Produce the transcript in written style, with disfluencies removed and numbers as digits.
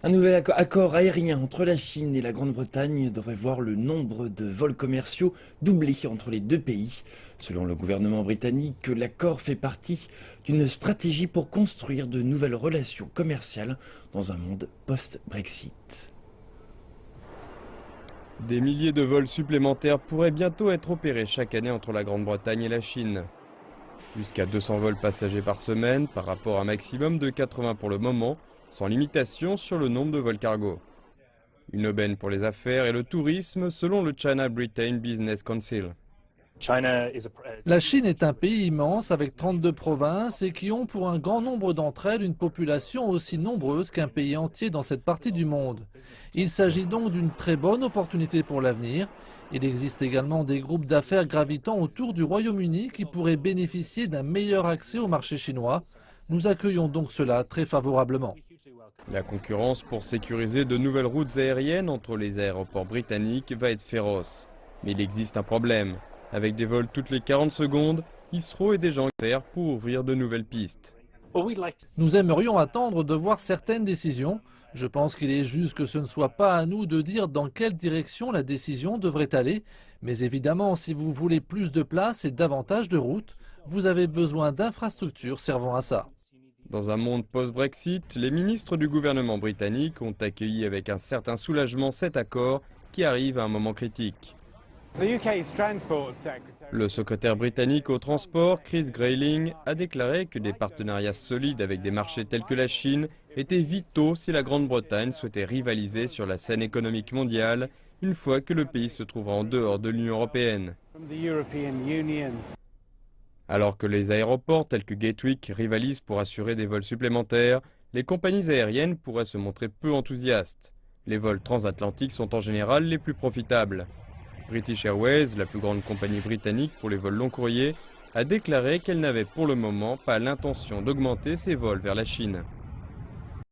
Un nouvel accord aérien entre la Chine et la Grande-Bretagne devrait voir le nombre de vols commerciaux doubler entre les deux pays. Selon le gouvernement britannique, l'accord fait partie d'une stratégie pour construire de nouvelles relations commerciales dans un monde post-Brexit. Des milliers de vols supplémentaires pourraient bientôt être opérés chaque année entre la Grande-Bretagne et la Chine. Jusqu'à 200 vols passagers par semaine par rapport à un maximum de 80 pour le moment, sans limitation sur le nombre de vols cargo. Une aubaine pour les affaires et le tourisme selon le China-Britain Business Council. La Chine est un pays immense avec 32 provinces et qui ont pour un grand nombre d'entre elles une population aussi nombreuse qu'un pays entier dans cette partie du monde. Il s'agit donc d'une très bonne opportunité pour l'avenir. Il existe également des groupes d'affaires gravitant autour du Royaume-Uni qui pourraient bénéficier d'un meilleur accès au marché chinois. Nous accueillons donc cela très favorablement. La concurrence pour sécuriser de nouvelles routes aériennes entre les aéroports britanniques va être féroce. Mais il existe un problème. Avec des vols toutes les 40 secondes, Heathrow est déjà en guerre pour ouvrir de nouvelles pistes. Nous aimerions attendre de voir certaines décisions. Je pense qu'il est juste que ce ne soit pas à nous de dire dans quelle direction la décision devrait aller. Mais évidemment, si vous voulez plus de place et davantage de routes, vous avez besoin d'infrastructures servant à ça. Dans un monde post-Brexit, les ministres du gouvernement britannique ont accueilli avec un certain soulagement cet accord qui arrive à un moment critique. Le secrétaire britannique au transport, Chris Grayling, a déclaré que des partenariats solides avec des marchés tels que la Chine étaient vitaux si la Grande-Bretagne souhaitait rivaliser sur la scène économique mondiale une fois que le pays se trouvera en dehors de l'Union européenne. Alors que les aéroports tels que Gatwick rivalisent pour assurer des vols supplémentaires, les compagnies aériennes pourraient se montrer peu enthousiastes. Les vols transatlantiques sont en général les plus profitables. British Airways, la plus grande compagnie britannique pour les vols long courriers, a déclaré qu'elle n'avait pour le moment pas l'intention d'augmenter ses vols vers la Chine.